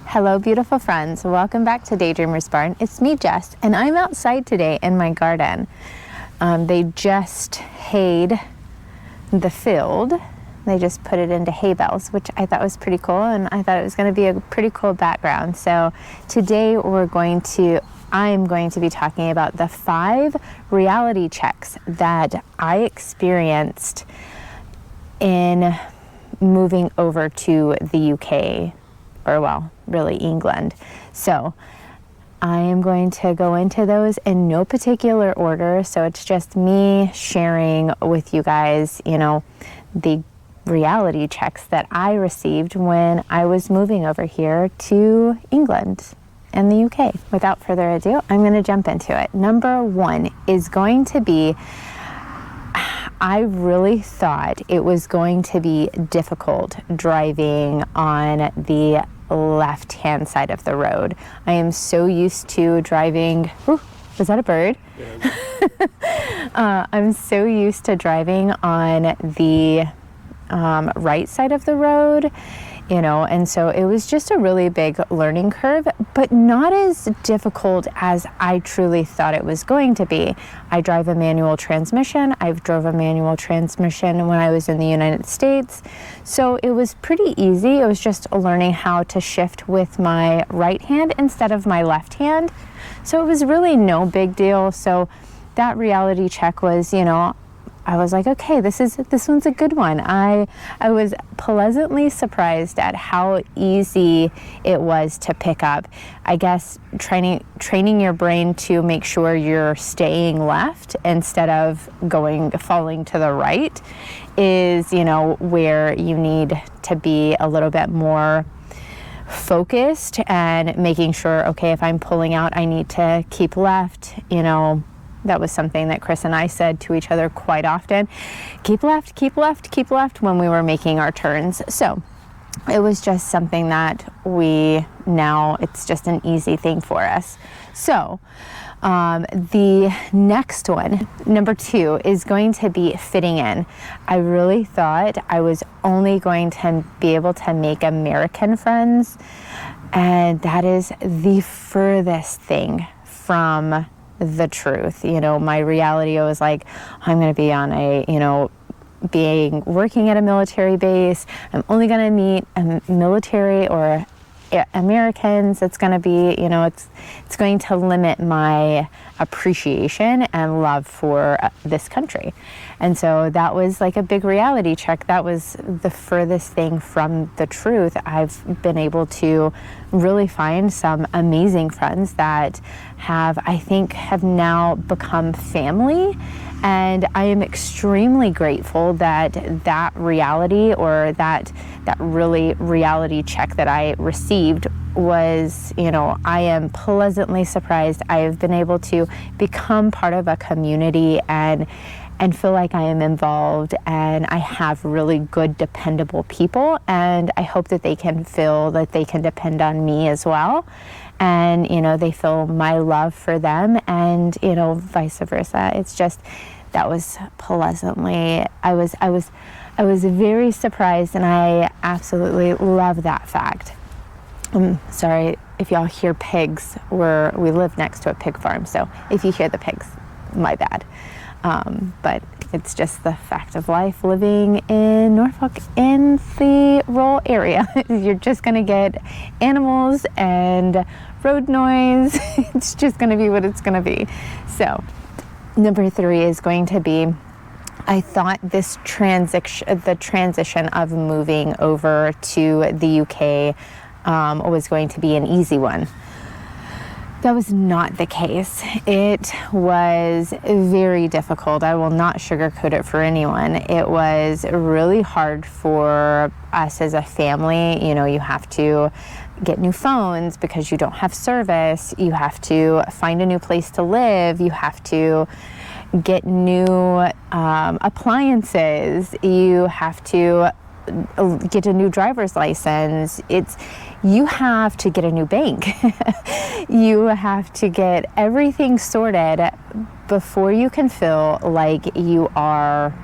Hello, beautiful friends. Welcome back to Daydreamer's Barn. It's me, Jess, and I'm outside today in my garden. They just hayed the field. They just put it into hay bales, which I thought was pretty cool, and I thought it was going to be a pretty cool background. So today I'm going to be talking about the 5 reality checks that I experienced in moving over to the UK, or well, really England. So I am going to go into those in no particular order. So it's just me sharing with you guys, the reality checks that I received when I was moving over here to England and the UK. Without further ado, I'm going to jump into it. Number 1 is going to be, I really thought it was going to be difficult driving on the left-hand side of the road. I am so used to driving, was that a bird? Yeah. I'm so used to driving on the right side of the road, and so it was just a really big learning curve, but not as difficult as I truly thought it was going to be. I drive a manual transmission. I've drove a manual transmission when I was in the United States, so it was pretty easy. It was just learning how to shift with my right hand instead of my left hand. So it was really no big deal. So that reality check was, I was like, okay, this one's a good one. I was pleasantly surprised at how easy it was to pick up. I guess training your brain to make sure you're staying left instead of falling to the right is, where you need to be a little bit more focused and making sure, okay, if I'm pulling out, I need to keep left, That was something that Chris and I said to each other quite often. Keep left, keep left, keep left when we were making our turns. So it was just something that it's just an easy thing for us. So the next one, number 2, is going to be fitting in. I really thought I was only going to be able to make American friends, and that is the furthest thing from the truth. My reality was like, I'm going to be on working at a military base. I'm only going to meet military or Americans. It's going to be, it's going to limit my appreciation and love for this country. And so that was like a big reality check. That was the furthest thing from the truth. I've been able to really find some amazing friends that have now become family. And I am extremely grateful that reality, or that really reality check that I received was, I am pleasantly surprised. I have been able to become part of a community and feel like I am involved, and I have really good, dependable people, and I hope that they can feel that they can depend on me as well. And, they feel my love for them, and, vice versa. It's just, that was pleasantly, I was very surprised, and I absolutely love that fact. I'm sorry if y'all hear pigs. We live next to a pig farm, so if you hear the pigs, my bad. But it's just the fact of life living in Norfolk in the rural area. You're just going to get animals and road noise. It's just going to be what it's going to be. So number 3 is going to be, I thought the transition of moving over to the UK was going to be an easy one. That was not the case. It was very difficult. I will not sugarcoat it for anyone. It was really hard for us as a family. You have to get new phones because you don't have service. You have to find a new place to live. You have to get new appliances. You have to get a new driver's license. You have to get a new bank. You have to get everything sorted before you can feel like you are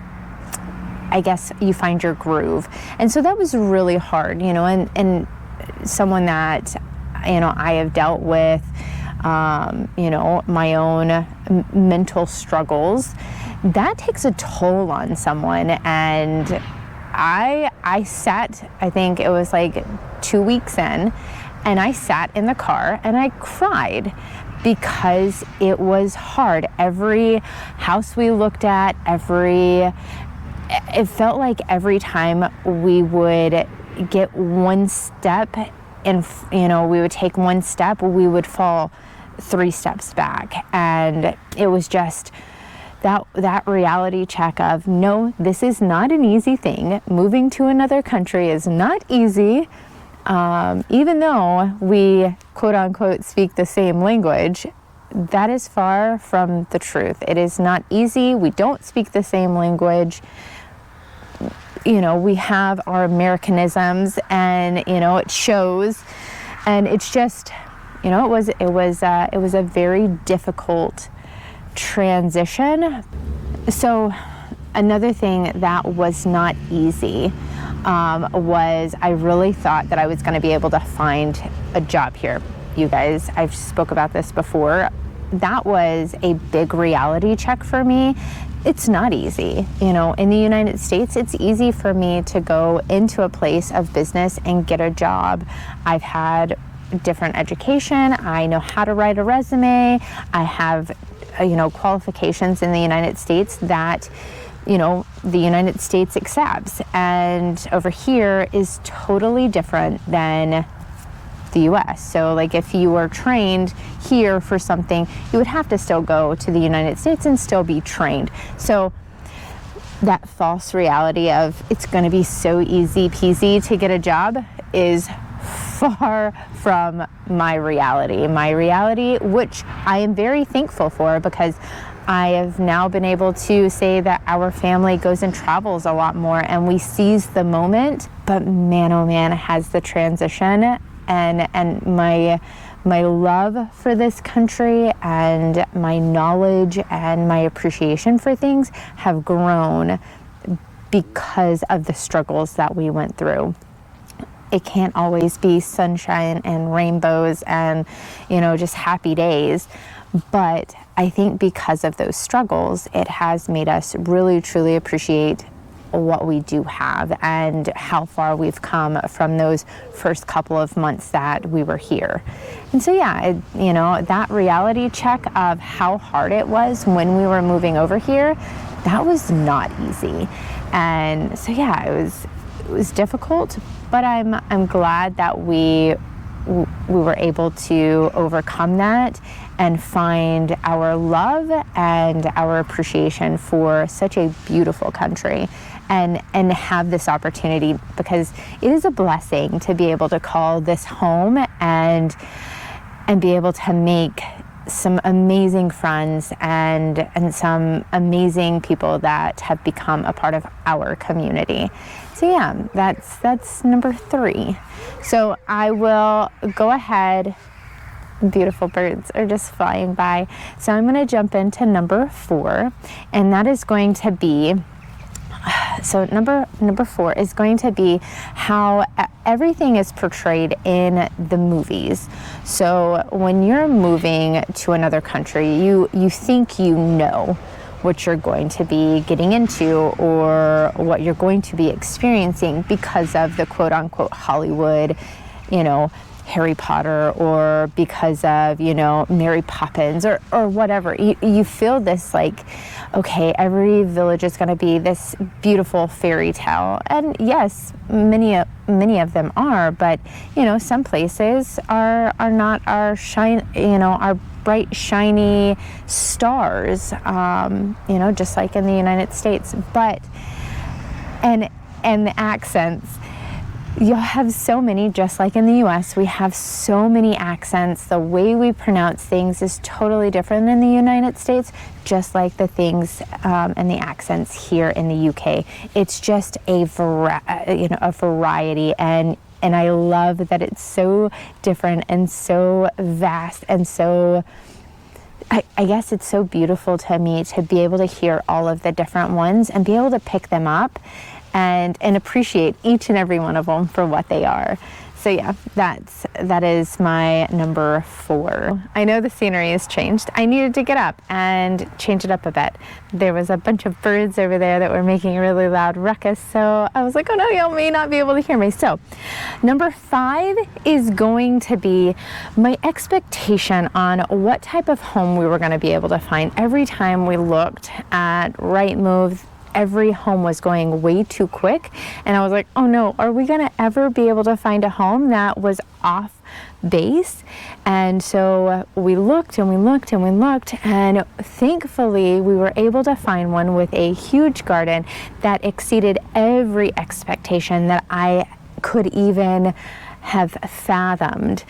I guess you find your groove. And so that was really hard, you know, and someone that, you know, I have dealt with, you know, my own mental struggles, that takes a toll on someone. And I sat, I think it was like 2 weeks in, and I sat in the car and I cried because it was hard. Every house we looked at, it felt like every time we would get one step and, you know, we would take one step, we would fall 3 steps back. And it was just that reality check of, no, this is not an easy thing. Moving to another country is not easy. Even though we, quote unquote, speak the same language, that is far from the truth. It is not easy. We don't speak the same language. You know, we have our Americanisms, and, you know, it shows. And it's just, you know, it was a very difficult transition. So another thing that was not easy was I really thought that I was going to be able to find a job here. You guys, I've spoke about this before. That was a big reality check for me. It's not easy. You know, in the United States, it's easy for me to go into a place of business and get a job. I've had different education. I know how to write a resume. I have, you know, qualifications in the United States that, you know, the United States accepts. And over here is totally different than the US. So like if you were trained here for something, you would have to still go to the United States and still be trained. So that false reality of it's going to be so easy peasy to get a job is far from my reality, which I am very thankful for, because I have now been able to say that our family goes and travels a lot more and we seize the moment. But man, oh man, has the transition and my love for this country and my knowledge and my appreciation for things have grown because of the struggles that we went through. It can't always be sunshine and rainbows and, you know, just happy days. But I think because of those struggles, it has made us really, truly appreciate what we do have and how far we've come from those first couple of months that we were here. And so, yeah, you know, that reality check of how hard it was when we were moving over here, that was not easy. And so, yeah, it was difficult, but I'm glad that we were able to overcome that and find our love and our appreciation for such a beautiful country and have this opportunity, because it is a blessing to be able to call this home and be able to make some amazing friends and some amazing people that have become a part of our community. So yeah, that's number 3. So I will go ahead. Beautiful birds are just flying by. So I'm going to jump into number 4, and that is going to be, so number 4 is going to be how everything is portrayed in the movies. So when you're moving to another country, you think you know what you're going to be getting into or what you're going to be experiencing because of the quote unquote Hollywood, you know, Harry Potter, or because of, you know, Mary Poppins or whatever. You feel this like, okay, every village is going to be this beautiful fairy tale. And yes, many of them are, but, you know, some places are not our our bright, shiny stars, you know, just like in the United States. But, and the accents, you'll have so many, just like in the US, we have so many accents. The way we pronounce things is totally different in the United States, just like the things and the accents here in the UK. It's just a variety, and I love that it's so different and so vast and so I guess it's so beautiful to me to be able to hear all of the different ones and be able to pick them up and appreciate each and every one of them for what they are. So yeah, that is my number 4. I know the scenery has changed. I needed to get up and change it up a bit. There was a bunch of birds over there that were making a really loud ruckus, so I was like, oh no, you may not be able to hear me. So number 5 is going to be my expectation on what type of home we were going to be able to find. Every time we looked at Rightmove, every home was going way too quick, and I was like, oh no, are we gonna ever be able to find a home that was off base? And so we looked and we looked and we looked, and thankfully we were able to find one with a huge garden that exceeded every expectation that I could even have fathomed.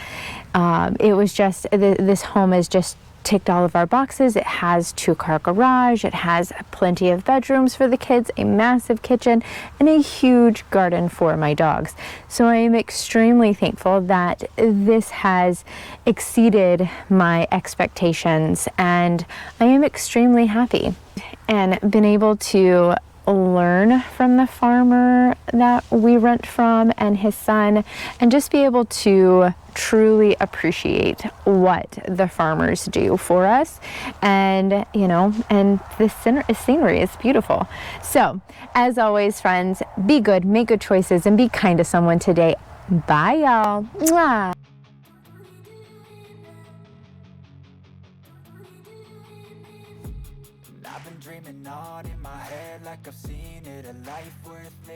It was just, this home is just ticked all of our boxes. It has 2-car garage, it has plenty of bedrooms for the kids, a massive kitchen, and a huge garden for my dogs. So I am extremely thankful that this has exceeded my expectations, and I am extremely happy and been able to learn from the farmer that we rent from and his son, and just be able to truly appreciate what the farmers do for us. And you know, and the scenery is beautiful. So as always, friends, be good, make good choices, and be kind to someone today. Bye y'all. Mwah. I've been dreaming on in my head like I've seen it, a life worth living.